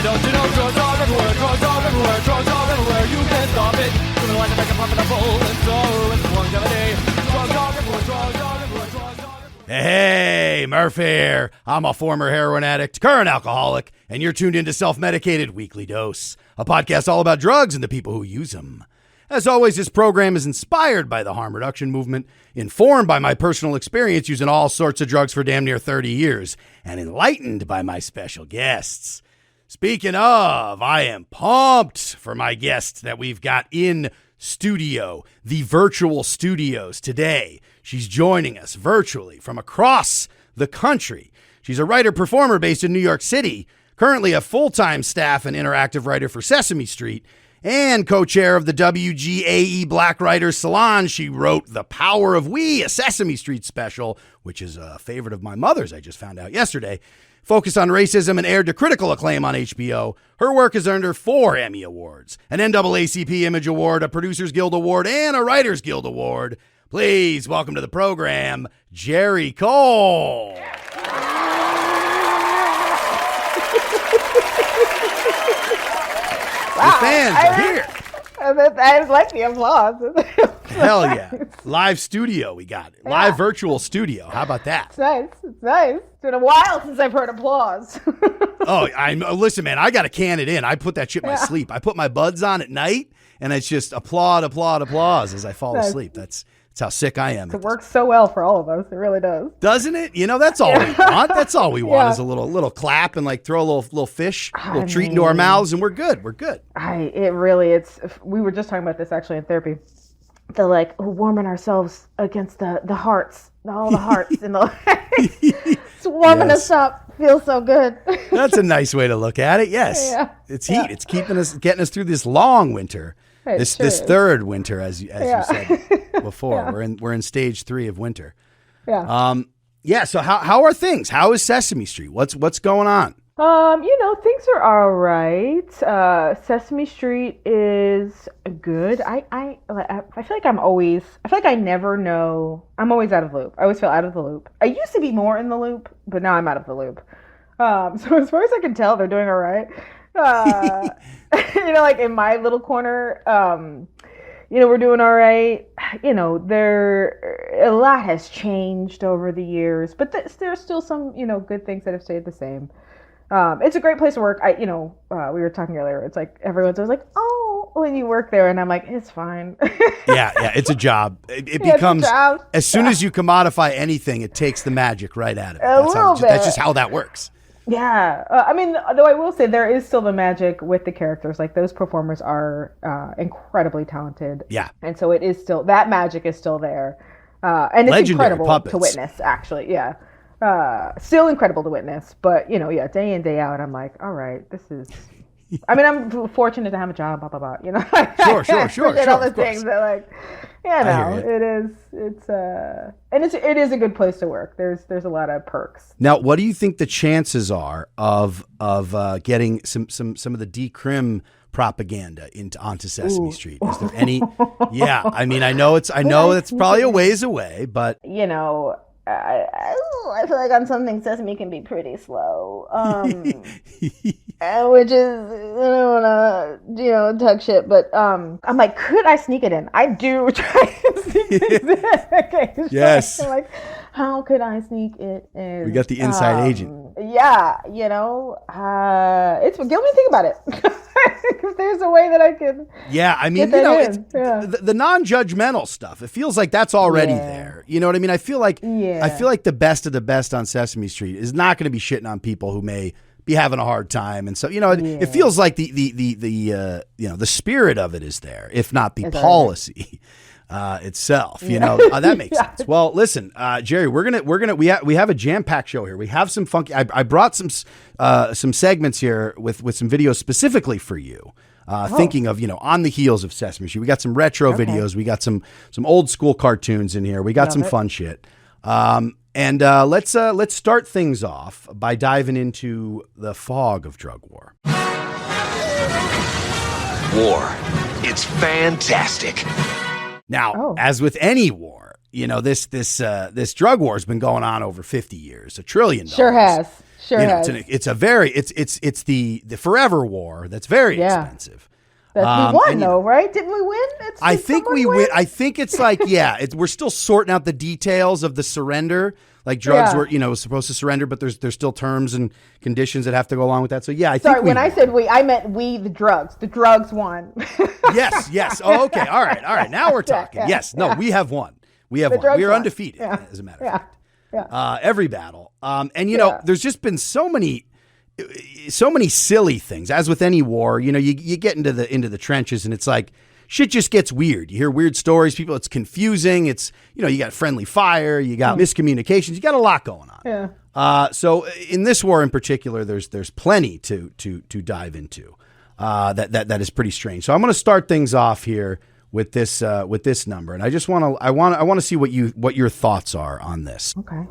And don't you know drugs are everywhere, drugs are everywhere, drugs are everywhere. You can't stop it. Doing like to make a profitable and so it's longevity. Drugs are everywhere, drugs are everywhere, drugs are everywhere. Hey, Murph here. I'm a former heroin addict, current alcoholic, and you're tuned into Self-Medicated Weekly Dose, a podcast all about drugs and the people who use them. As always, this program is inspired by the harm reduction movement, informed by my personal experience using all sorts of drugs for damn near 30 years, and enlightened by my special guests. Speaking of, I am pumped for my guest that we've got in studio, the virtual studios today. She's joining us virtually from across the country. She's a writer-performer based in New York City, currently a full-time staff and interactive writer for Sesame Street, and co-chair of the WGAE Black Writers Salon. She wrote The Power of We, a Sesame Street special, which is a favorite of my mother's, I just found out yesterday, focused on racism and aired to critical acclaim on HBO. Her work has earned her 4 Emmy Awards, an NAACP Image Award, a Producers Guild Award, and a Writers Guild Award. Please welcome to the program, Geri Cole. Wow, the fans are here. I like the applause. Hell yeah. Live studio we got. Live virtual studio. How about that? It's nice. It's nice. It's been a while since I've heard applause. Listen, man, I got to can it in. I put that shit in my sleep. I put my buds on at night, and it's just applaud, applaud, applause as I fall asleep. That's how sick I am. It works so well for all of us. It really does. Doesn't it? You know, that's all we want. That's all we want is a little clap and like throw a little fish, a little treat into our mouths, and we're good. We're good. We were just talking about this actually in therapy. The warming ourselves against the hearts, all the hearts, and it's warming us up. Feels so good. That's a nice way to look at it. Yes, it's heat. It's getting us through this long winter. This third winter, as you said before, we're in stage 3 of winter. Yeah. So how are things? How is Sesame Street? What's going on? Things are all right. Sesame Street is good. I feel like I never know. I'm always out of the loop. I always feel out of the loop. I used to be more in the loop, but now I'm out of the loop. So as far as I can tell, they're doing all right. In my little corner, we're doing all right. A lot has changed over the years, but there's still some, good things that have stayed the same. It's a great place to work. We were talking earlier. It's like everyone's always like, "Oh," when you work there, and I'm like, "It's fine." Yeah, it's a job. It becomes as soon as you commodify anything, it takes the magic right out of it. That's just how that works. Yeah. Though I will say there is still the magic with the characters. Like those performers are incredibly talented. Yeah. And so it is still, that magic is still there. And it's legendary incredible puppets to witness, actually. Yeah. Still incredible to witness. But, day in, day out, I'm like, all right, this is... I'm fortunate to have a job, blah, blah, blah. Sure. All the things that, it is a good place to work. There's a lot of perks. Now, what do you think the chances are of getting some of the decrim propaganda onto Sesame Street? Is there any? Yeah, I know it's probably a ways away, but I feel like on something Sesame can be pretty slow, which is, I don't want to, talk shit, but I'm like, could I sneak it in? I do try to sneak it in. Okay, yes. I'm like, how could I sneak it in? We got the inside agent. Yeah, it's the only thing about it. If there's a way that I can. Yeah, the non-judgmental stuff. It feels like that's already there. You know what I mean? I feel like the best of the best on Sesame Street is not going to be shitting on people who may be having a hard time, and so it feels like the spirit of it is there, if not the policy itself. That makes sense. Well, listen, Geri, we have a jam-packed show here. We have some funky. I brought some segments here with some videos specifically for you. Thinking of, on the heels of Sesame Street. We got some retro videos. We got some old school cartoons in here. We got some fun shit. And let's start things off by diving into the fog of drug war. War. It's fantastic. Now, as with any war, this drug war has been going on over 50 years, $1 trillion. Sure has. Sure you know, has. it's the forever war that's very expensive. We won, though, right? Didn't we win? I think we win. I think it's like, we're still sorting out the details of the surrender. Like drugs were, supposed to surrender, but there's still terms and conditions that have to go along with that. So I think. Sorry, when I said we, I meant we, the drugs. The drugs won. Yes. Oh, okay. All right. Now we're talking. We have won. We have won. We are undefeated, as a matter of fact. Every battle. And there's just been so many silly things. As with any war, you get into the trenches, and it's like shit just gets weird. You hear weird stories. It's confusing. It's you got friendly fire. You got miscommunications. You got a lot going on. Yeah. So in this war in particular, there's plenty to dive into. That is pretty strange. So I'm going to start things off here with this number, and I just want to see what your thoughts are on this. Okay.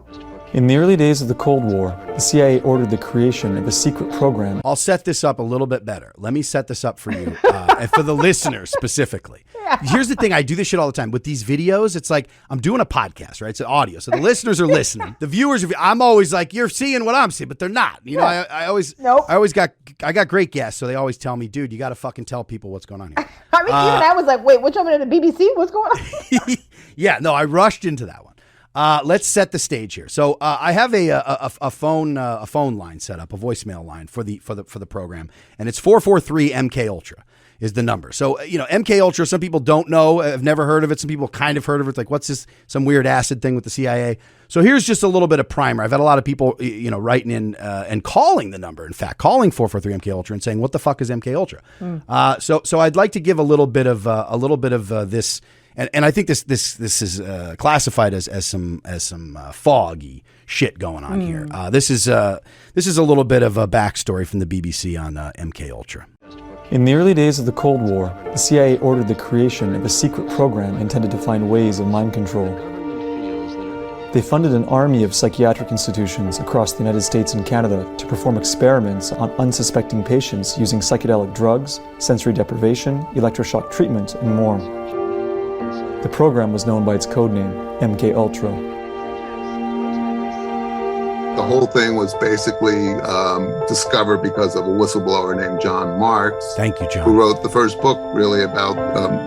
In the early days of the Cold War, the CIA ordered the creation of a secret program. I'll set this up a little bit better. Let me set this up for you, and for the listeners specifically. Here's the thing. I do this shit all the time. With these videos, it's like I'm doing a podcast, right? It's an audio. So the listeners are listening. The viewers, I'm always like, you're seeing what I'm seeing, but they're not. I got great guests, so they always tell me, dude, you got to fucking tell people what's going on here. I mean, even I was like, wait, which one at the BBC? What's going on? I rushed into that one. Let's set the stage here. So I have a phone line set up, a voicemail line for the program, and it's 443 MK Ultra is the number. So MK Ultra, some people don't know, have never heard of it. Some people kind of heard of it. It's like, what's this? Some weird acid thing with the CIA. So here's just a little bit of primer. I've had a lot of people writing in and calling the number. In fact, calling 443 MK Ultra and saying, what the fuck is MK Ultra? So I'd like to give a little bit of this. And I think this is classified as some foggy shit going on here. This is a little bit of a backstory from the BBC on MK Ultra. In the early days of the Cold War, the CIA ordered the creation of a secret program intended to find ways of mind control. They funded an army of psychiatric institutions across the United States and Canada to perform experiments on unsuspecting patients using psychedelic drugs, sensory deprivation, electroshock treatment, and more. The program was known by its codename, MK Ultra. The whole thing was basically discovered because of a whistleblower named John Marks. Thank you, John. Who wrote the first book really about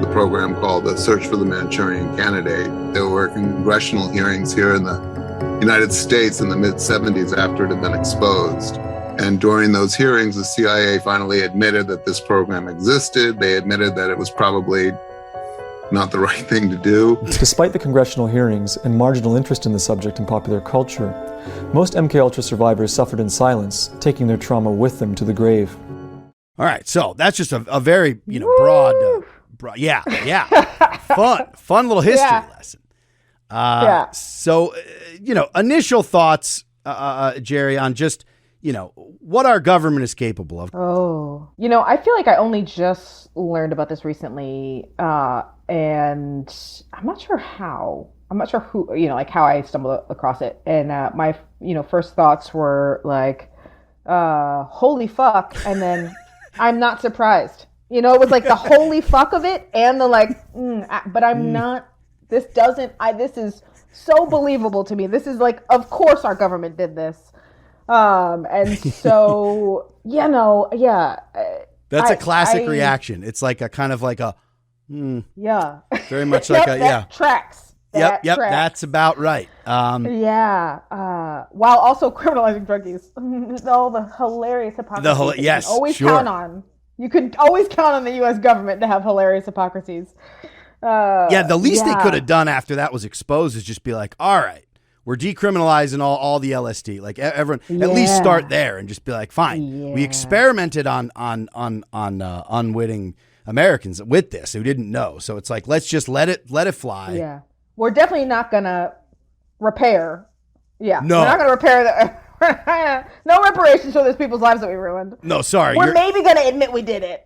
the program called The Search for the Manchurian Candidate. There were congressional hearings here in the United States in the mid-'70s after it had been exposed. And during those hearings, the CIA finally admitted that this program existed. They admitted that it was probably not the right thing to do. Despite the congressional hearings and marginal interest in the subject in popular culture, most MKUltra survivors suffered in silence, taking their trauma with them to the grave. All right, so that's just a very broad, fun little history lesson. So initial thoughts, Geri, on just what our government is capable of. Oh, I feel like I only just learned about this recently, and I'm not sure how. I'm not sure who, how I stumbled across it. And my, first thoughts were like, holy fuck. And then I'm not surprised. It was like the holy fuck of it and the but I'm not, this is so believable to me. This is like, of course our government did this. And so, That's a classic reaction. It's like a kind of like a, very much like that tracks. Yep, that's about right. While also criminalizing drug use. All the hilarious hypocrisy. You could always count on the U.S. government to have hilarious hypocrisies. The least they could have done after that was exposed is just be like, all right, we're decriminalizing all the LSD. Like everyone, at least start there and just be like, fine. We experimented on unwitting Americans with this who didn't know. So it's like, let's just let it fly. Yeah. We're definitely not going to repair. Yeah. No. We're not going to repair no reparations for those people's lives that we ruined. No, sorry. We're maybe going to admit we did it.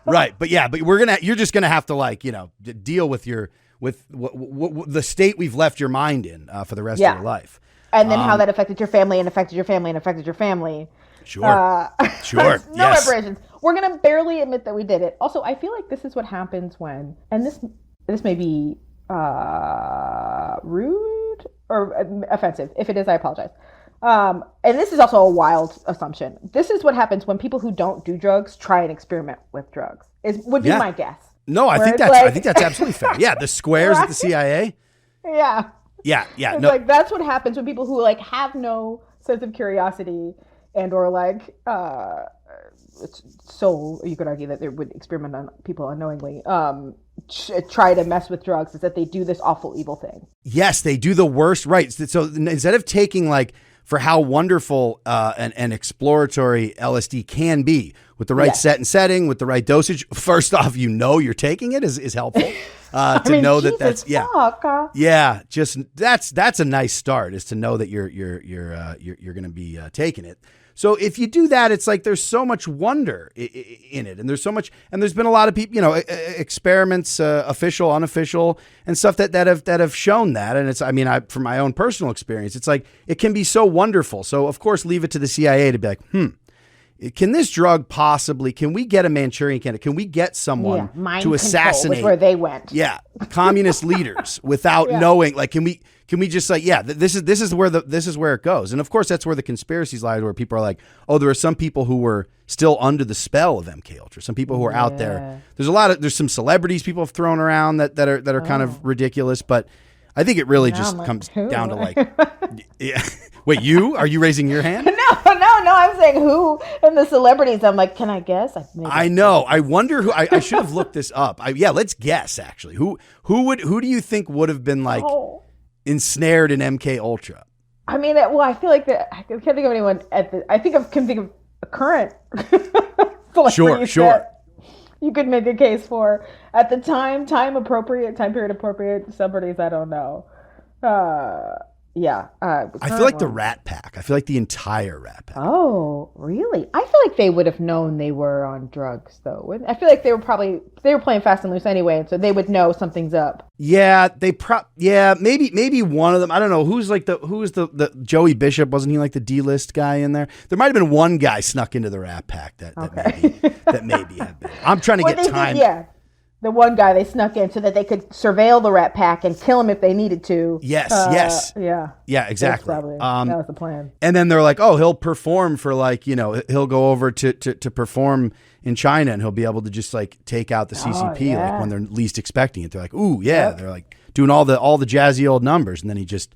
Right. But you're just going to have to deal with the state we've left your mind in for the rest of your life. And then how that affected your family and affected your family and affected your family. Sure. Sure. No reparations. We're going to barely admit that we did it. Also, I feel like this is what happens when, and this may be rude or offensive. If it is, I apologize. And this is also a wild assumption. This is what happens when people who don't do drugs try and experiment with drugs. Would be my guess. No, I think that's absolutely fair. Yeah, the squares at the CIA. Yeah. Yeah. It's No, like that's what happens when people who like have no sense of curiosity and or like so you could argue that they would experiment on people unknowingly. Try to mess with drugs is that they do this awful evil thing. yes, they do the worst. Right. So instead of taking like for how wonderful and exploratory LSD can be with the right set and setting, with the right dosage. First off, you're taking it is helpful to know that that's just that's a nice start is to know that you're going to be taking it. So if you do that, it's like there's so much wonder in it, and there's so much, and there's been a lot of people, experiments, official, unofficial, and stuff that have shown that. And it's, from my own personal experience, it's like it can be so wonderful. So of course, leave it to the CIA to be like, can this drug possibly? Can we get a Manchurian candidate? Can we get someone to assassinate? Where they went, communist leaders without knowing? Like, can we just say, this is where it goes? And of course, that's where the conspiracies lie, where people are like, oh, there are some people who were still under the spell of MK Ultra. Some people who are out there. There's some celebrities people have thrown around that are kind of ridiculous, but I think it really just comes down to like, Wait, are you raising your hand? No. I'm saying who in the celebrities. I'm like, can I guess? I know. I wonder who. I should have looked this up. Let's guess. Actually, who do you think would have been like ensnared in MK Ultra? I feel like I can't think of anyone I can think of a current celebrities sure. that you could make a case for at the time period appropriate celebrities. I don't know. I feel like the Rat Pack. I feel like the entire Rat Pack. Oh, really? I feel like they would have known they were on drugs, though. I feel like they were playing fast and loose anyway, and so they would know something's up. Yeah, maybe one of them. I don't know who's the Joey Bishop. Wasn't he like the D-list guy in there? There might have been one guy snuck into the Rat Pack that maybe had been. I'm trying to get time. The one guy they snuck in so that they could surveil the Rat Pack and kill him if they needed to. Yes. Yeah, exactly. That was the plan. And then they're like, oh, he'll perform for he'll go over to perform in China and he'll be able to just like take out the CCP like when they're least expecting it. They're like, ooh, yeah. Yep. They're like doing all the jazzy old numbers. And then he just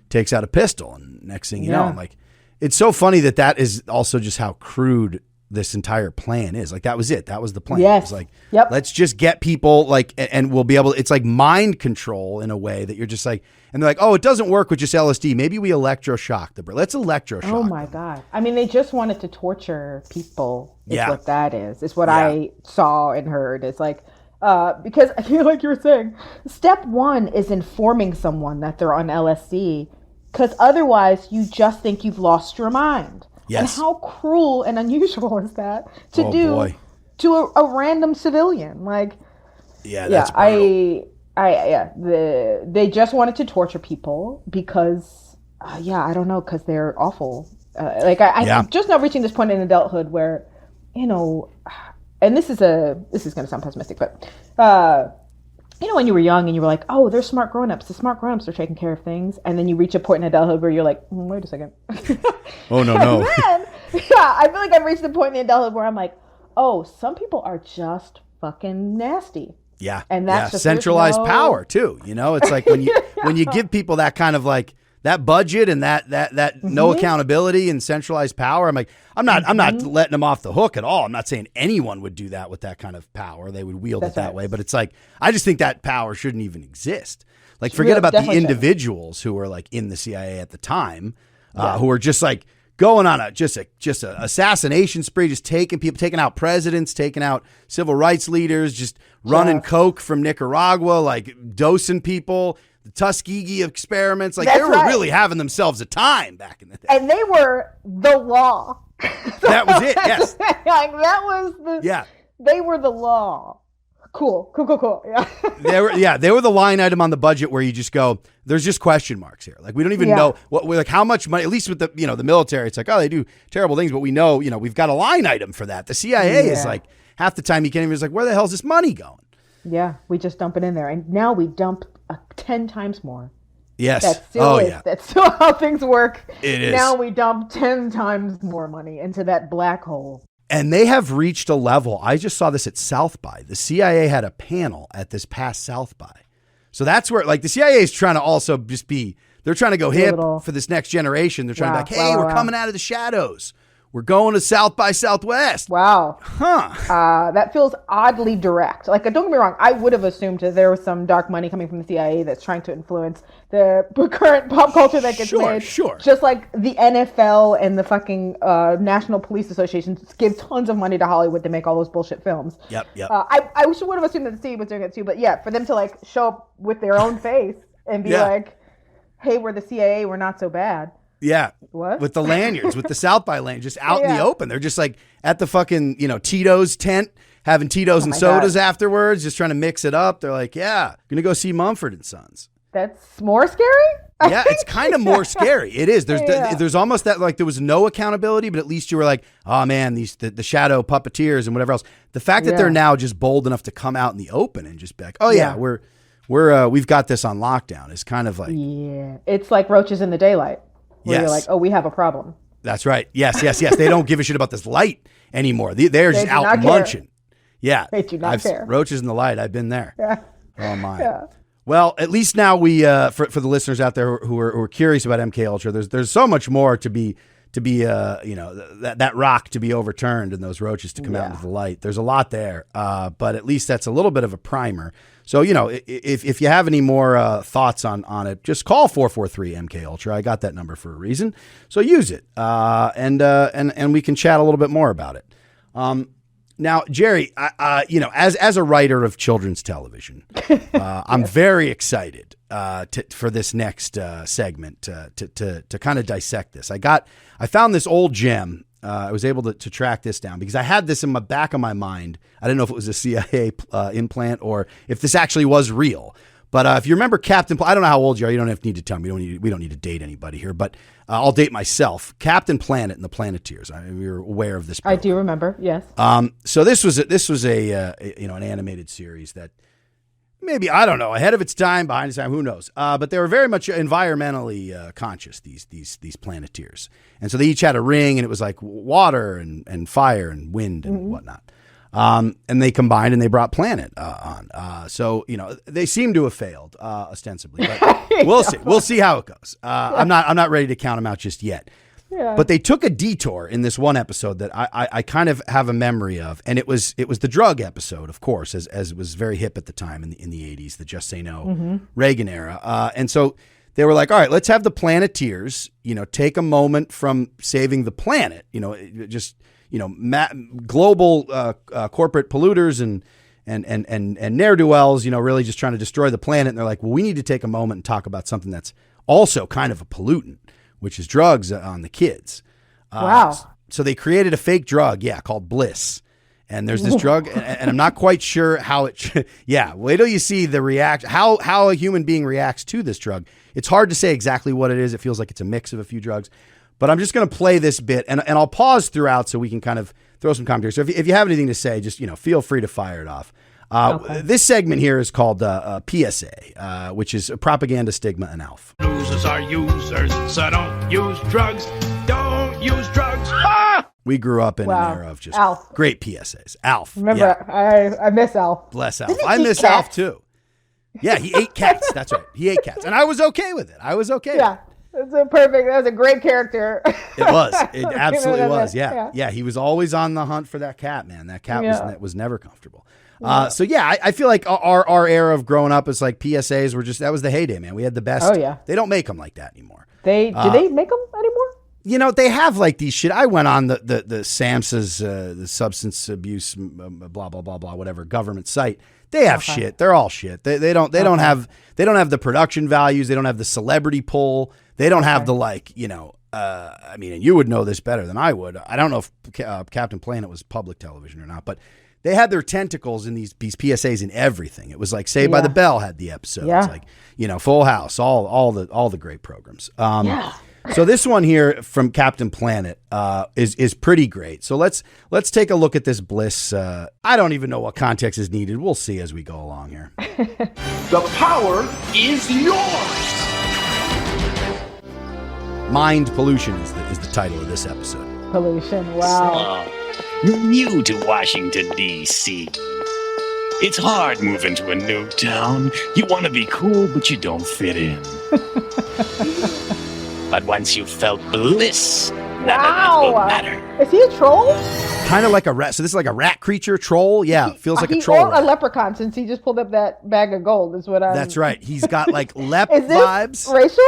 takes out a pistol. And next thing you know, I'm like, it's so funny that is also just how crude this entire plan is. Like that was it. That was the plan. Yes. It was like, let's just get people like, and we'll be able to, it's like mind control in a way that you're just like, and they're like, oh, it doesn't work with just LSD. Maybe we electroshock the brain. Let's electroshock. Oh my God. They just wanted to torture people. Is what that is. It's what I saw and heard. It's like, because I feel like you were saying, step one is informing someone that they're on LSD, because otherwise you just think you've lost your mind. Yes. And how cruel and unusual is that to do to a random civilian? Like, that's they just wanted to torture people because, I don't know, because they're awful. I'm just now reaching this point in adulthood where, and this is going to sound pessimistic, but when you were young and you were like, oh, they're smart grown-ups. The smart grown-ups are taking care of things. And then you reach a point in adulthood where you're like, wait a second. Oh, no. And then, I feel like I've reached the point in adulthood where I'm like, oh, some people are just fucking nasty. Yeah. And that's just centralized power too. It's like when you give people that kind of like that budget and that no accountability and centralized power. I'm like, I'm not letting them off the hook at all. I'm not saying anyone would do that with that kind of power. They would wield it that way. But it's like, I just think that power shouldn't even exist. Like, forget about the individuals who were like in the CIA at the time, who were just like going on a assassination spree, just taking people, taking out presidents, taking out civil rights leaders, just running coke from Nicaragua, like dosing people. The Tuskegee experiments, like they were really having themselves a time back in the day. And they were the law. That was it, yes. They were the law. Cool. Yeah. They were the line item on the budget where you just go, there's just question marks here. Like we don't even know how much money, at least with the the military, it's like, oh, they do terrible things, but we know, we've got a line item for that. The CIA is like half the time you can't even, it's like, where the hell is this money going? Yeah, we just dump it in there. And now we dump 10 times more. Yes. That's still how things work. It is. Now we dump 10 times more money into that black hole. And they have reached a level. I just saw this at South by. The CIA had a panel at this past South by. So that's where, like, the CIA is trying to also just be, they're trying to go hip for this next generation. They're trying to be like, hey, we're coming out of the shadows. We're going to South by Southwest. Wow. Huh. That feels oddly direct. Like, don't get me wrong. I would have assumed that there was some dark money coming from the CIA that's trying to influence the current pop culture that gets made. Sure. Just like the NFL and the fucking National Police Association give tons of money to Hollywood to make all those bullshit films. Yep. I would have assumed that the CIA was doing it too. But yeah, for them to like show up with their own face and be like, hey, we're the CIA, we're not so bad. Yeah. What? With the lanyards, with the South by lanyards, just out in the open. They're just like at the fucking, Tito's tent, having Tito's and sodas afterwards, just trying to mix it up. They're like, yeah, gonna go see Mumford and Sons. That's more scary? Yeah, it's kind of more scary. It is. There's almost that, like, there was no accountability, but at least you were like, oh man, the shadow puppeteers and whatever else. The fact that they're now just bold enough to come out in the open and just be like, oh yeah, we've got this on lockdown. It's kind of like, it's like roaches in the daylight. Where you're like, oh, we have a problem. That's right. Yes. They don't give a shit about this light anymore. They're just out munching. Yeah. They do not care. Roaches in the light. I've been there. Yeah. Oh my. Yeah. Well, at least now we, for the listeners out there who are curious about MK Ultra, there's so much more to be that rock to be overturned and those roaches to come out into the light. There's a lot there, but at least that's a little bit of a primer. So, if you have any more thoughts on it, just call 443 MK Ultra. I got that number for a reason. So use it, and we can chat a little bit more about it. Now, Geri, as a writer of children's television, I'm very excited for this next segment to kind of dissect this. I found this old gem. I was able to track this down because I had this in the back of my mind. I didn't know if it was a CIA implant or if this actually was real. But if you remember Captain, I don't know how old you are. You don't need to tell me. We don't need to date anybody here. But I'll date myself. Captain Planet and the Planeteers. You're aware of this program. I do remember. Yes. So this was an animated series that maybe, I don't know, ahead of its time, behind its time, who knows? But they were very much environmentally conscious. These Planeteers, and so they each had a ring, and it was like water and fire and wind and whatnot. And they combined and they brought Planet on. So they seem to have failed ostensibly, but we'll see how it goes. I'm not ready to count them out just yet. Yeah. But they took a detour in this one episode that I kind of have a memory of, and it was the drug episode, of course, as it was very hip at the time in the 80s, the Just Say No Reagan era. And so they were like, all right, let's have the Planeteers, take a moment from saving the planet, global corporate polluters and ne'er-do-wells, really just trying to destroy the planet. And they're like, well, we need to take a moment and talk about something that's also kind of a pollutant, which is drugs on the kids. Wow. So they created a fake drug, called Bliss. And there's this drug, and I'm not quite sure how it. Wait till you see the react. How a human being reacts to this drug. It's hard to say exactly what it is. It feels like it's a mix of a few drugs. But I'm just going to play this bit, and I'll pause throughout so we can kind of throw some commentary. So if you have anything to say, just feel free to fire it off. Okay. This segment here is called PSA, which is propaganda, stigma, and ALF. Losers are users, so don't use drugs. Don't use drugs. Ah! We grew up in an era of just ALF. Great PSAs. ALF. Remember, I miss ALF. Bless ALF. I miss ALF too. Yeah, he ate cats. That's right. He ate cats, and I was okay with it. Yeah. That's that was a great character. It was. It absolutely was. Yeah. He was always on the hunt for that cat, man. That cat was never comfortable. So I feel like our era of growing up is like PSAs were that was the heyday, man. We had the best. Oh yeah. They don't make them like that anymore. Do they make them anymore? They have like these shit. I went on the SAMHSA's, the substance abuse, blah, blah, blah, blah, whatever government site. They have shit. They're all shit. They don't have the production values. They don't have the celebrity pull. They don't have the and you would know this better than I would. I don't know if Captain Planet was public television or not, but they had their tentacles in these PSAs in everything. It was like Saved by the Bell had the episodes, like Full House, all the great programs. So this one here from Captain Planet is pretty great. So let's take a look at this Bliss. I don't even know what context is needed. We'll see as we go along here. The power is yours. Mind pollution is the title of this episode. Pollution. Wow. You're new to Washington, D.C. It's hard moving to a new town. You want to be cool, but you don't fit in. But once you've felt bliss, none of it will matter. Is he a troll? Kind of like a rat. So this is like a rat creature troll. Yeah, feels like a troll. Or a leprechaun, since he just pulled up that bag of gold. Is what I'm. That's right. He's got like lep is this vibes. Racial?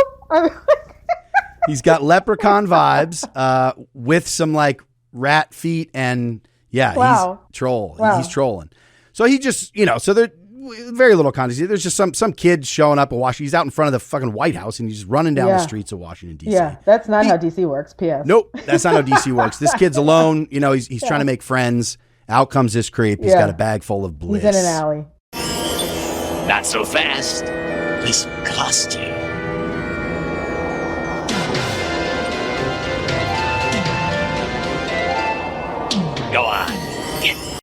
He's got leprechaun vibes with some like rat feet and he's troll. Wow. He's trolling. So he just, so there very little context. There's just some kid showing up in Washington. He's out in front of the fucking White House and he's just running down the streets of Washington, D.C. Yeah, that's not how D.C. works, P.S. Nope, that's not how D.C. works. This kid's alone. He's trying to make friends. Out comes this creep. He's got a bag full of bliss. He's in an alley. Not so fast. This will cost you. Go on.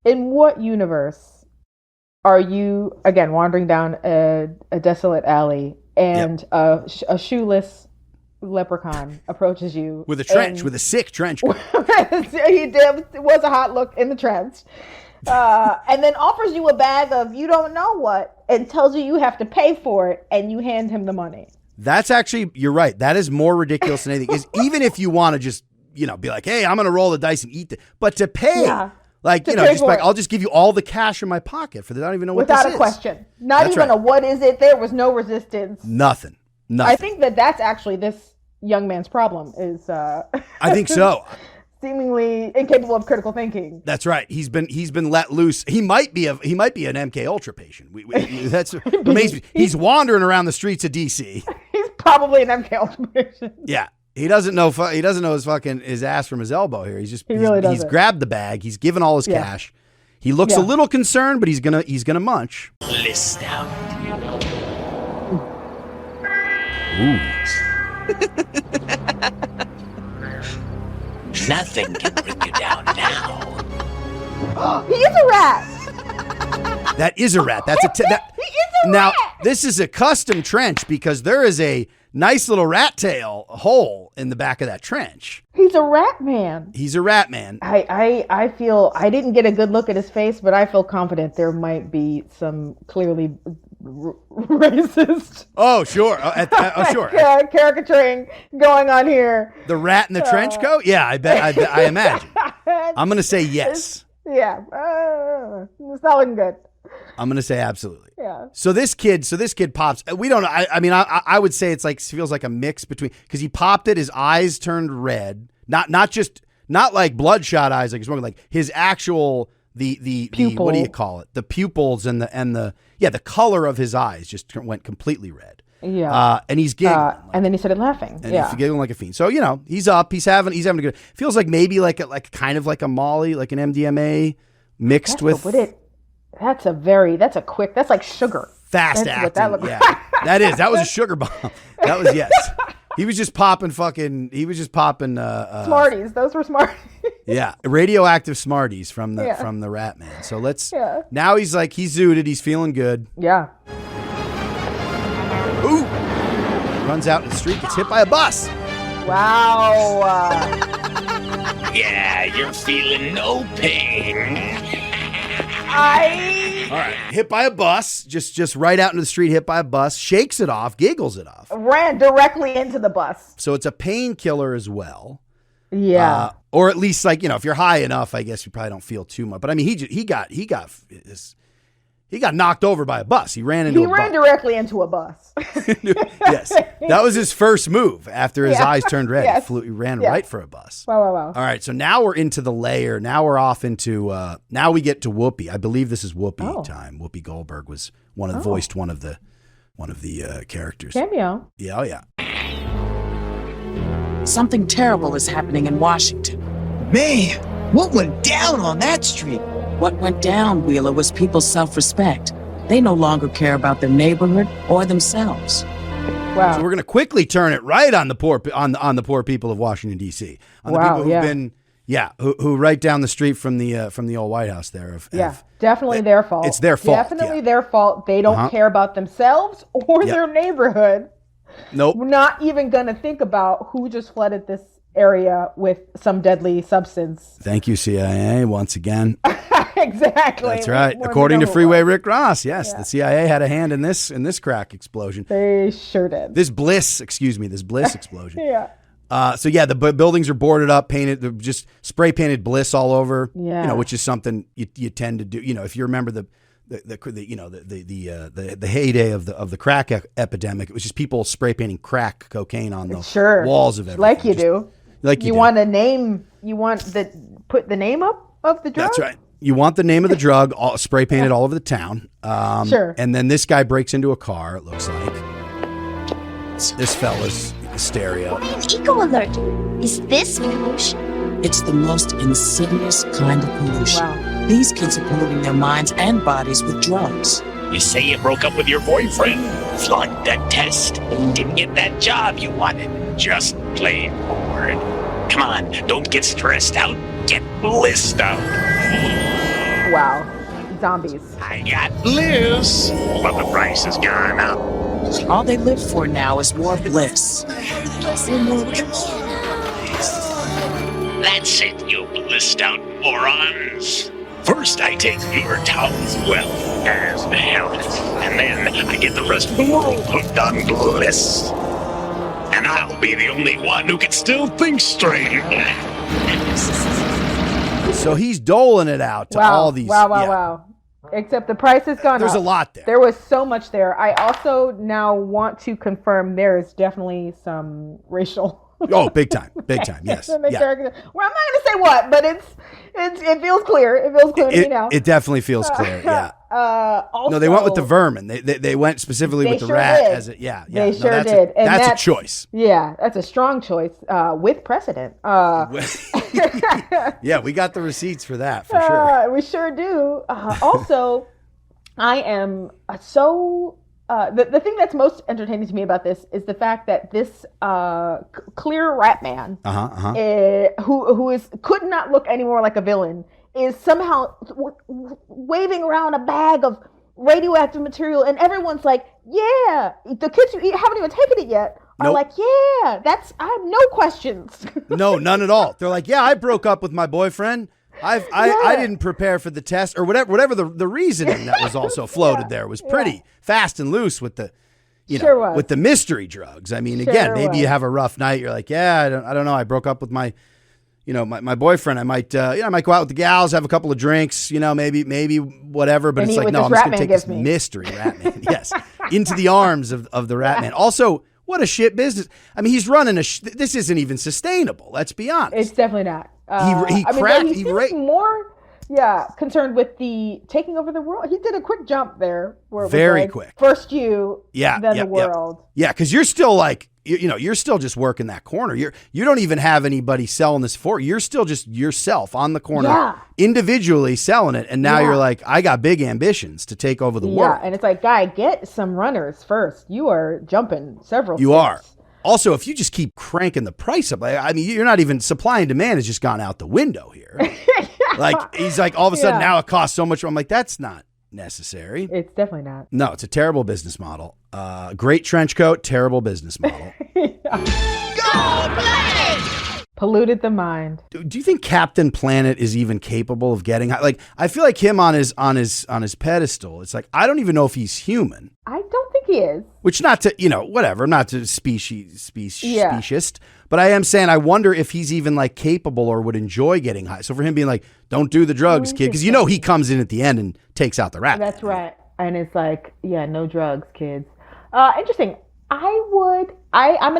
In what universe are you, again, wandering down a desolate alley and a shoeless leprechaun approaches you? With a trench, with a sick trench. He was a hot look in the trench. And then offers you a bag of you don't know what and tells you have to pay for it and you hand him the money. That's actually, you're right. That is more ridiculous than anything. Is even if you want to just, be like, hey, I'm going to roll the dice and eat it. But to pay, I'll just give you all the cash in my pocket for that. I don't even know what this is. Without a question. Not even a what is it? There was no resistance. Nothing. I think that's actually this young man's problem is I think so. Seemingly incapable of critical thinking. That's right. He's been let loose. He might be an MK Ultra patient. That's amazing. He's wandering around the streets of DC. He's probably an MK Ultra patient. Yeah. He doesn't know his ass from his elbow here. He's grabbed the bag. He's given all his cash. He looks a little concerned, but he's gonna munch. List out. Ooh. Nothing can bring you down now. He is a rat. That is a rat. That's he is a now, rat. this is a custom trench because there is a nice little rat tail hole in the back of that trench. He's a rat man. He's a rat man. I feel, I didn't get a good look at his face, but I feel confident there might be some clearly racist. Oh, sure. Sure. Caricaturing going on here. The rat in the trench coat? Yeah, I imagine. I'm going to say yes. Yeah. It's not looking good. I'm going to say absolutely. Yeah. So this kid pops. We don't know. I would say feels like a mix between, because he popped it, his eyes turned red. Not like bloodshot eyes like he's smoking, like his actual, the what do you call it? The pupils and the color of his eyes just went completely red. Yeah. And he's giggling. And then he started laughing. And he's giggling like a fiend. So, he's up, he's having a good, feels like maybe like kind of like a Molly, like an MDMA mixed with. That's like sugar. Fast That's acting. what that looked yeah. like. That was a sugar bomb. That was, yes. He was just popping Smarties. Those were Smarties. Yeah. Radioactive Smarties from the Rat Man. So now he's zooted. He's feeling good. Yeah. Ooh. Runs out in the street, gets hit by a bus. Wow. Yeah, you're feeling no pain. All right, hit by a bus, just right out into the street, hit by a bus, shakes it off, giggles it off. Ran directly into the bus. So it's a painkiller as well. Yeah. Or at least if you're high enough, I guess you probably don't feel too much. But I mean, he got knocked over by a bus. He ran directly into a bus. Yes. That was his first move after his eyes turned red. Yes. He ran right for a bus. Wow. All right. So now we're into the layer. Now we're off into, now we get to Whoopi. I believe this is Whoopi time. Whoopi Goldberg was voiced one of the characters. Cameo. Yeah. Oh yeah. Something terrible is happening in Washington. Man, what went down on that street? What went down, Wheeler, was people's self-respect. They no longer care about their neighborhood or themselves. Wow. So we're going to quickly turn it right on the poor poor people of Washington D.C. On the people who've been who right down the street from the old White House there. Definitely their fault. It's their fault. Definitely their fault. They don't care about themselves or their neighborhood. Nope. We're not even going to think about who just flooded this area with some deadly substance. Thank you, CIA, once again. Exactly. That's right. We According to know who it Freeway was. Rick Ross, yes, Yeah. the CIA had a hand in this crack explosion. They sure did. This bliss explosion. Yeah. So yeah, the buildings are boarded up, painted, they're just spray painted bliss all over. Yeah. You know, which is something you tend to do. You know, if you remember the heyday of the crack epidemic, it was just people spray painting crack cocaine on the walls of everything. Like you do. Like you do. Want a name? You want put the name up of the drug? That's right. You want the name of the drug spray painted all over the town. Sure. And then this guy breaks into a car. It looks like this fella's hysteria. Why an eco alert? Is this pollution? It's the most insidious kind of pollution. Wow. These kids are polluting their minds and bodies with drugs. You say you broke up with your boyfriend, flunked that test, didn't get that job you wanted, just plain bored. Come on, don't get stressed out, get blissed out. Wow. Zombies. I got bliss, but the price has gone up. All they live for now is more bliss. That's it, you blissed out morons. First, I take your town's wealth as health, and then I get the rest of the world hooked on bliss. And I'll be the only one who can still think straight. So he's doling it out to all these. Wow. Except the price has gone up. There's a lot there. There was so much there. I also now want to confirm there is definitely some racial. Oh, big time, yes. Well, I'm not going to say what, but it feels clear. It feels clear to me now. It definitely feels clear. Yeah. Also, No, they went with the vermin. They went specifically with the sure rat did. as a They sure did. And that's a choice. Yeah, that's a strong choice with precedent. Yeah, we got the receipts for that for sure. We sure do. Also, I am so. The thing that's most entertaining to me about this is the fact that this clear rat man, who could not look any more like a villain, is somehow waving around a bag of radioactive material, and everyone's like, "Yeah, the kids who haven't even taken it yet are like, yeah, I have no questions." No, none at all. They're like, "Yeah, I broke up with my boyfriend. I didn't prepare for the test," or whatever the reasoning that was also floated there was pretty fast and loose with the with the mystery drugs. I mean, again, maybe you have a rough night. You're like, yeah, I don't know. I broke up with my boyfriend. I might go out with the gals, have a couple of drinks, maybe whatever. But and it's like, no, I'm just gonna take this mystery rat man, yes, into the arms of the rat man. Also, what a shit business. I mean, he's running this isn't even sustainable. Let's be honest. It's definitely not. He cracked. He seems more, concerned with the taking over the world. He did a quick jump there. Where it Very was like, quick. First you, then the world. Yeah, because you're still like, you're still just working that corner. You don't even have anybody selling this for you. You're still just yourself on the corner, individually selling it. And now you're like, I got big ambitions to take over the world. Yeah, and it's like, guy, get some runners first. You are jumping several. You are. Also, if you just keep cranking the price up, I mean, you're not even supply and demand has just gone out the window here. Like he's like, all of a sudden now it costs so much. I'm like, that's not necessary. It's definitely not. No, it's a terrible business model. Great trench coat, terrible business model. Go play! Polluted the mind. Do you think Captain Planet is even capable of getting high? Like, I feel like him on his pedestal. It's like, I don't even know if he's human. I don't think he is. Which not to, whatever, not to speciesist, but I am saying I wonder if he's even like capable or would enjoy getting high. So for him being like, don't do the drugs, kid, because he comes in at the end and takes out the rat. That's right. And it's like, no drugs, kids. Interesting. I'm going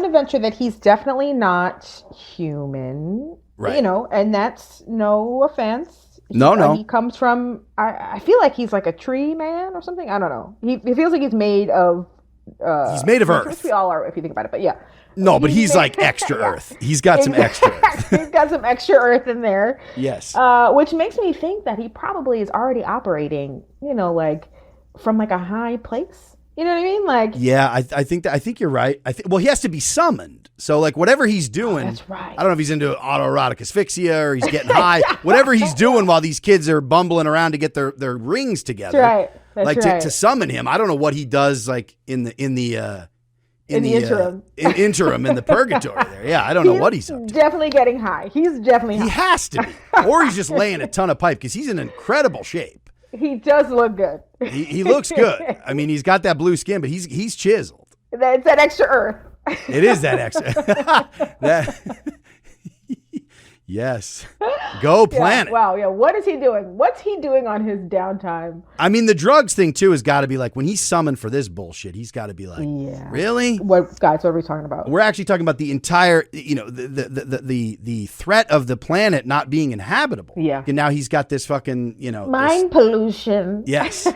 to venture that he's definitely not human, right? And that's no offense. No. He comes from, I feel like he's like a tree man or something. I don't know. He feels like he's made of earth. Which we all are if you think about it, but yeah. No, but he's like extra earth. He's got some extra earth. He's got some extra earth in there. Yes. Which makes me think that he probably is already operating, like from like a high place. You know what I mean? Like, yeah, I think you're right. Well, he has to be summoned. So like whatever he's doing, that's right. I don't know if he's into autoerotic asphyxia or he's getting high. Whatever he's doing while these kids are bumbling around to get their rings together. That's right. That's right. To summon him. I don't know what he does like in the in the interim. Interim in the purgatory there. Yeah, I don't know what he's up to. Definitely getting high. He's definitely high. He has to be. Or he's just laying a ton of pipe because he's in incredible shape. He does look good. He looks good. I mean, he's got that blue skin, but he's chiseled. It's that extra earth. It is that extra. Yes. Go planet. Yeah, wow. Yeah. What is he doing? What's he doing on his downtime? I mean, the drugs thing too has got to be like when he's summoned for this bullshit, he's got to be like, really? What guys? What are we talking about? We're actually talking about the entire, the threat of the planet not being inhabitable. Yeah. And now he's got this fucking, mind pollution. Yes.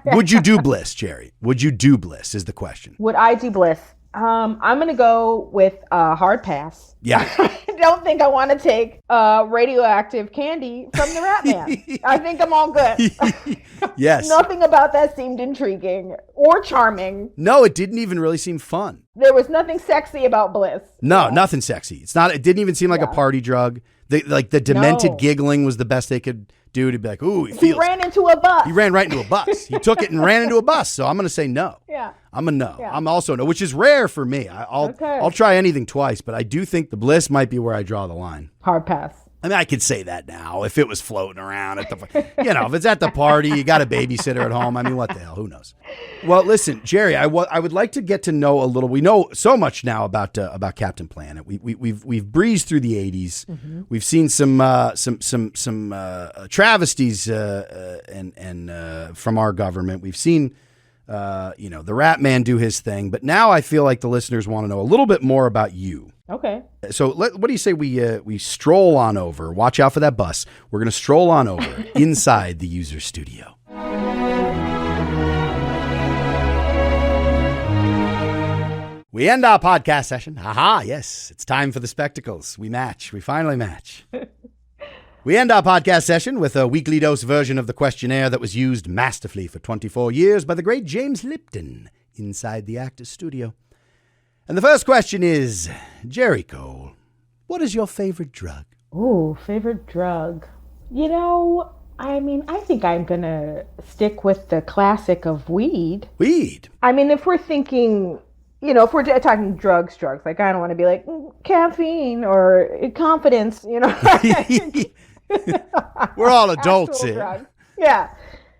Would you do bliss, Geri? Would you do bliss? Is the question. Would I do bliss? I'm gonna go with a hard pass. Yeah. I don't think I want to take radioactive candy from the Rat Man. I think I'm all good. Yes. Nothing about that seemed intriguing or charming. No, it didn't even really seem fun. There was nothing sexy about bliss. No, nothing sexy. It didn't even seem like a party drug. The demented giggling was the best they could do to be like, ooh, he ran into a bus. He ran right into a bus. He took it and ran into a bus. So I'm going to say no. Yeah. I'm a no. Yeah. I'm also no, which is rare for me. I'll try anything twice, but I do think the bliss might be where I draw the line. Hard pass. I mean, I could say that now if it was floating around at the, if it's at the party, you got a babysitter at home. I mean, what the hell? Who knows? Well, listen, Geri, I would like to get to know a little. We know so much now about Captain Planet. We've breezed through the 80s. Mm-hmm. We've seen some travesties and from our government. We've seen the Rat Man do his thing, but now I feel like the listeners want to know a little bit more about you. Okay. So what do you say we stroll on over? Watch out for that bus. We're going to stroll on over inside the user studio. We end our podcast session. Aha, yes. It's time for the spectacles. We match. We finally match. We end our podcast session with a weekly dose version of the questionnaire that was used masterfully for 24 years by the great James Lipton inside the Actors Studio. And the first question is, Geri Cole, what is your favorite drug? Ooh, favorite drug. I think I'm going to stick with the classic of weed. Weed? I mean, if we're thinking, if we're talking drugs, like I don't want to be like caffeine or confidence, We're all adults here. Drugs. Yeah.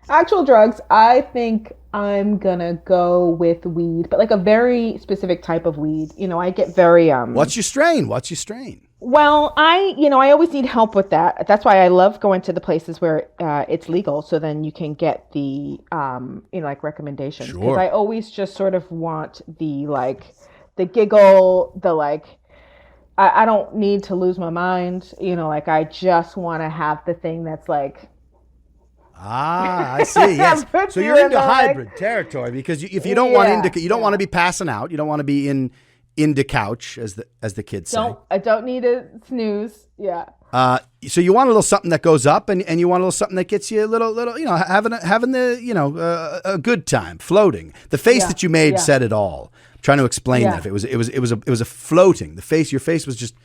Actual drugs, I think I'm gonna go with weed, but like a very specific type of weed. I get very What's your strain? Well, I always need help with that. That's why I love going to the places where it's legal, so then you can get the like recommendations. Sure. Because I always just sort of want the giggle, I don't need to lose my mind. I just want to have the thing that's like. Ah, I see. Yes. So you're into hybrid territory because if you don't want indica, you don't want to be passing out. You don't want to be into couch, as the kids say. I don't need a snooze. Yeah. So you want a little something that goes up, and you want a little something that gets you a little, having the a good time, floating. The face that you made said it all. I'm trying to explain that. It was a floating. Your face was just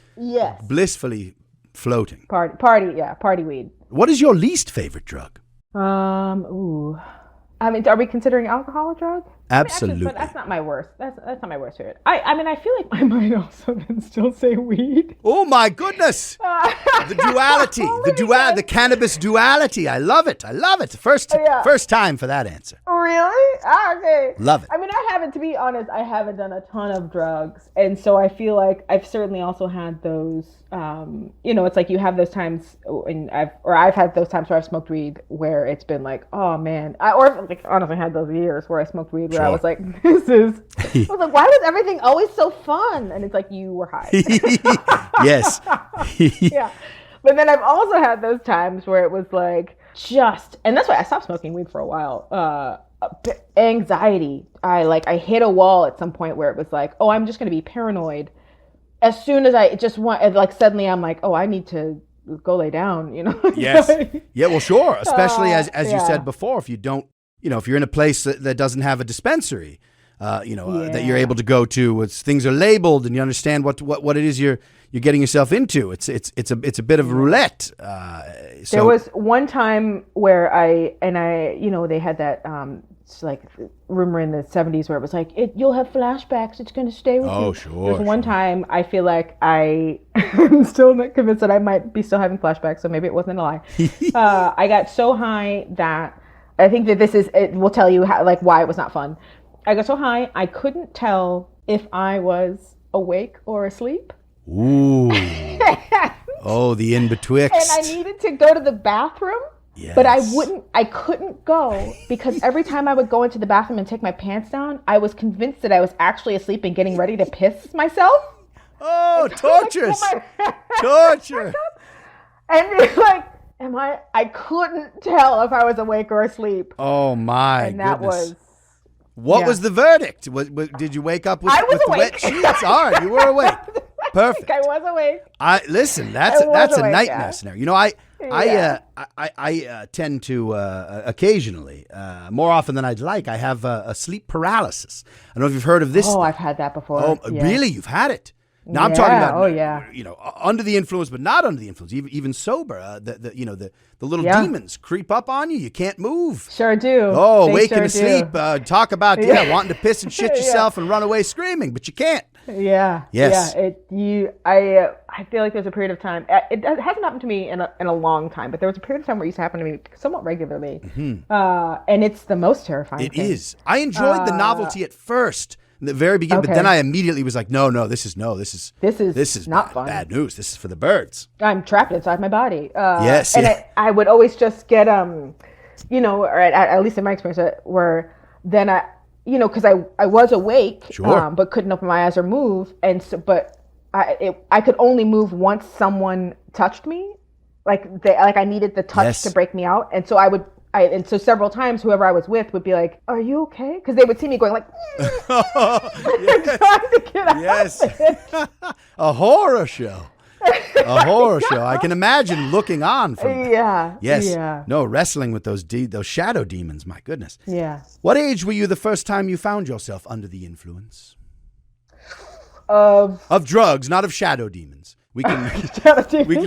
blissfully floating. Party weed. What is your least favorite drug? Ooh. I mean, are we considering alcohol a drug? Absolutely. But that's not my worst. That's not my worst favorite. I feel like I might also can still say weed. Oh my goodness! The duality, the cannabis duality. I love it. First time for that answer. Really? Okay. Love it. I mean, to be honest, I haven't done a ton of drugs, and so I feel like I've certainly also had those. It's like you have those times, and I've had those times where I've smoked weed where it's been like, oh man, honestly had those years where I smoked weed where I was like, I was like, why was everything always so fun? And it's like, you were high. Yes. Yeah. But then I've also had those times where it was like and that's why I stopped smoking weed for a while. Anxiety. I hit a wall at some point where it was like, oh, I'm just going to be paranoid. As soon as I just suddenly I'm like, oh, I need to go lay down, Yes. Yeah, well, sure. Especially as you said before, if you don't, if you're in a place that doesn't have a dispensary, that you're able to go to, things are labeled and you understand what it is you're getting yourself into. It's a bit of roulette. There was one time where they had that like rumor in the 70s where it was like, you'll have flashbacks, it's going to stay with you. Oh, sure. There's one time I feel like I'm still not convinced that I might be still having flashbacks, so maybe it wasn't a lie. I got so high that I think that it will tell you how, like, why it was not fun. I got so high I couldn't tell if I was awake or asleep. Ooh. Oh, the in-betwixt. And I needed to go to the bathroom. Yes. But I couldn't go because every time I would go into the bathroom and take my pants down, I was convinced that I was actually asleep and getting ready to piss myself. Oh, torturous. Torture. And it's like, I couldn't tell if I was awake or asleep. Oh, my And that goodness. was... What was the verdict? Did you wake up with awake. the wet sheets? All right, you were awake. Perfect. I was awake. Listen, that's a awake, nightmare scenario. You know, I tend to occasionally, more often than I'd like, I have a sleep paralysis. I don't know if you've heard of this. Oh, I've had that before. Oh, yeah. Really? You've had it? Now I'm talking about, yeah. you know, under the influence, but not under the influence, even sober. The little demons creep up on you. You can't move. Sure do. Oh, They waking sure asleep. do. Talk about wanting to piss and shit yourself and run away screaming, but you can't. Yeah. Yes. Yeah. I feel like there's a period of time. It hasn't happened to me in a long time, but there was a period of time where it used to happen to me somewhat regularly, and it's the most terrifying. It is. I enjoyed the novelty at first. In the very beginning, but then I immediately was like, no, this is not fun. Bad news. This is for the birds. I'm trapped inside my body. Yes, and I would always just get or at least in my experience, where then because I was awake, but couldn't open my eyes or move, and so I could only move once someone touched me, I needed the touch to break me out, and so and so several times, whoever I was with would be like, "Are you okay?" Because they would see me going like, trying to get out. Yes, a horror show. A horror show. I can imagine looking on from. Yeah. Yes. Yeah. No, wrestling with those shadow demons. My goodness. Yeah. What age were you the first time you found yourself under the influence of drugs, not of shadow demons? We can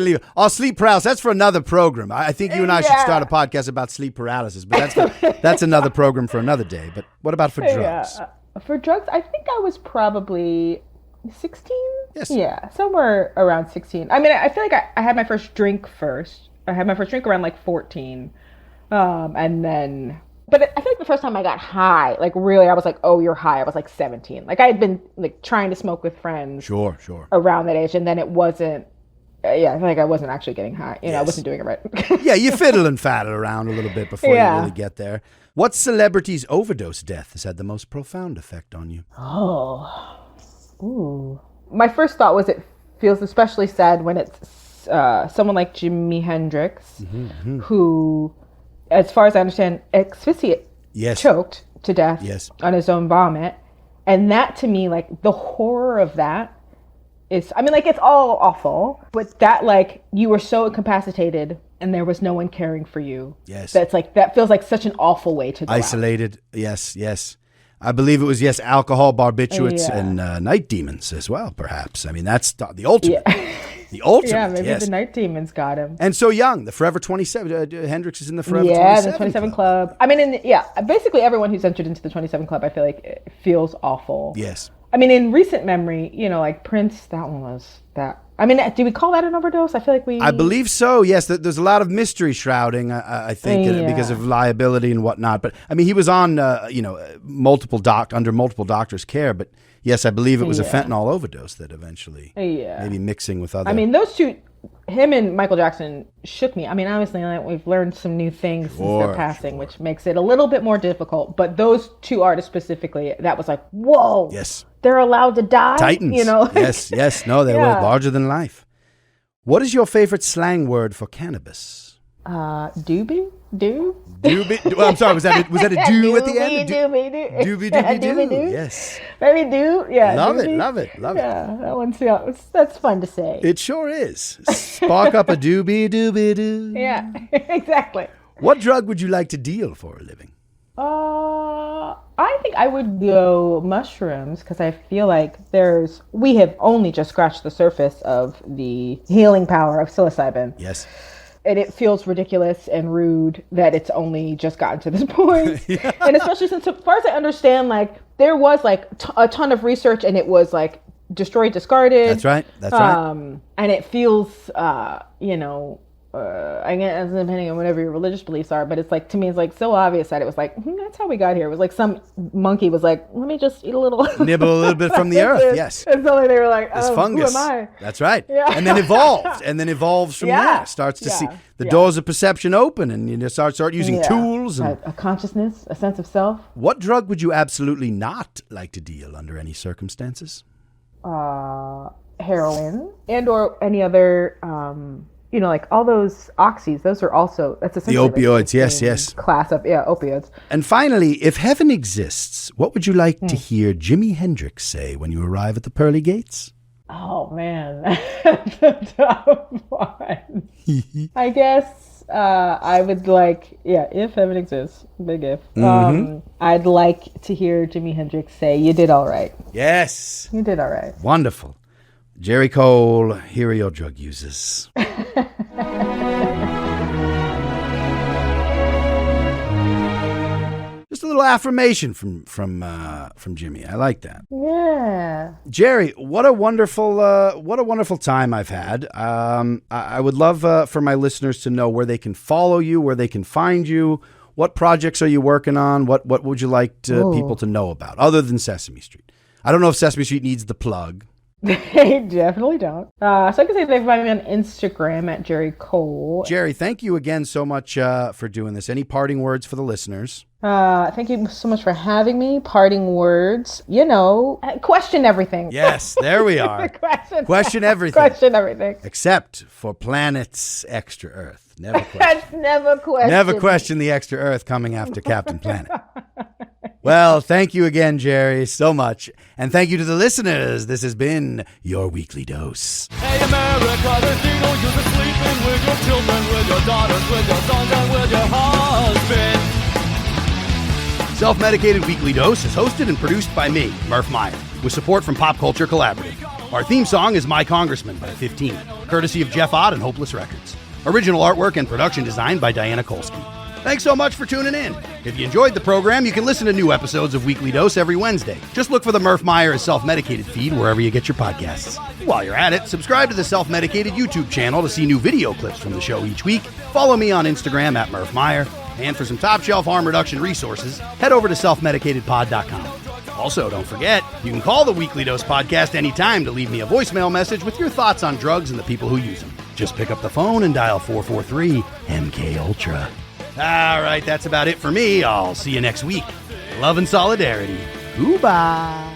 leave. Oh, sleep paralysis. That's for another program. I think you and I should start a podcast about sleep paralysis, but that's another program for another day. But what about for drugs? For drugs, I think I was probably 16. Yes. Yeah, somewhere around 16. I mean, I feel like I had my first drink first. I had my first drink around 14, and then. But I feel like the first time I got high, really, I was like, "Oh, you're high." I was 17. I had been trying to smoke with friends. Sure. Around that age, and then it wasn't. I feel like I wasn't actually getting high. I wasn't doing it right. Yeah, you fiddle and faddle around a little bit before you really get there. What celebrity's overdose death has had the most profound effect on you? Oh, ooh. My first thought was it feels especially sad when it's someone like Jimi Hendrix, who, as far as I understand, choked to death on his own vomit. And that, to me, the horror of that is, it's all awful, but that, you were so incapacitated and there was no one caring for you. Yes. That's that feels like such an awful way to go isolated. Out. Yes. I believe it was, alcohol, barbiturates, and night demons as well, perhaps. That's the ultimate. Yeah. The ultimate, yeah, maybe the night demons got him. And so young, the Forever 27. Hendrix is in the Forever 27 Club. Yeah, the 27 Club. Basically everyone who's entered into the 27 Club, I feel like it feels awful. Yes. In recent memory, Prince, that one was that. Do we call that an overdose? I feel like I believe so, yes. There's a lot of mystery shrouding, I think, because of liability and whatnot. But, he was on, under multiple doctors' care. But, yes, I believe it was a fentanyl overdose that eventually, maybe mixing with other. Those two, him and Michael Jackson, shook me. Obviously, we've learned some new things since their passing, which makes it a little bit more difficult. But those two artists specifically, that was like, whoa. Yes. They're allowed to die. Titans. Yes. No, they were larger than life. What is your favorite slang word for cannabis? Doobie? Doobie? Well, I'm sorry, was that a do at the end? Doobie. Yes. Maybe do. Yeah. Love doobie. it. Yeah, that one's, that's fun to say. It sure is. Spark up a doobie. Yeah, exactly. What drug would you like to deal for a living? I think I would go mushrooms because I feel like we have only just scratched the surface of the healing power of psilocybin. Yes. and it feels ridiculous and rude that it's only just gotten to this point. Yeah. And especially since, as far as I understand, like there was like a ton of research and it was like destroyed, discarded. That's right. And it feels, I guess depending on whatever your religious beliefs are, but it's like, to me, it's like so obvious that it was like, that's how we got here. It was like some monkey was like, let me just eat a little. Nibble a little bit from the earth, yes. And so they were like, fungus. Who am I? That's right. Yeah. And then evolves from there. Starts to see the doors of perception open and you start using tools. And a consciousness, a sense of self. What drug would you absolutely not like to deal under any circumstances? Heroin and or any other... like all those oxys, those are also, that's essentially the opioids, yes. Class of, opioids. And finally, if heaven exists, what would you like to hear Jimi Hendrix say when you arrive at the pearly gates? Oh, man. That's a tough one. I guess I would like, if heaven exists, big if, I'd like to hear Jimi Hendrix say, you did all right. Yes. You did all right. Wonderful. Geri Cole, here are your drug users. Just a little affirmation from Jimmy. I like that. Yeah. Geri, what a wonderful time I've had. I would love for my listeners to know where they can follow you, where they can find you. What projects are you working on? What would you like people to know about, other than Sesame Street? I don't know if Sesame Street needs the plug. They definitely don't. So I can say they can find me on Instagram at Geri Cole. Geri, thank you again so much for doing this. Any parting words for the listeners? Thank you so much for having me. Parting words, question everything. Yes, there we are. Question everything. Question everything. Except for planets extra Earth. Never question. Never question the extra Earth coming after Captain Planet. Well, thank you again, Geri, so much. And thank you to the listeners. This has been your weekly dose. Hey, America, there's needle you for sleeping with your children, with your daughters, with your sons, and with your husband. Self-Medicated Weekly Dose is hosted and produced by me, Murph Meyer, with support from Pop Culture Collaborative. Our theme song is My Congressman by 15, courtesy of Jeff Ott and Hopeless Records. Original artwork and production design by Diana Kolsky. Thanks so much for tuning in. If you enjoyed the program, you can listen to new episodes of Weekly Dose every Wednesday. Just look for the Murph Meyer is Self-Medicated feed wherever you get your podcasts. While you're at it, subscribe to the Self-Medicated YouTube channel to see new video clips from the show each week. Follow me on Instagram at Murph Meyer. And for some top-shelf harm reduction resources, head over to selfmedicatedpod.com. Also, don't forget, you can call the Weekly Dose podcast anytime to leave me a voicemail message with your thoughts on drugs and the people who use them. Just pick up the phone and dial 443-MK-ULTRA. All right, that's about it for me. I'll see you next week. Love and solidarity. Goodbye.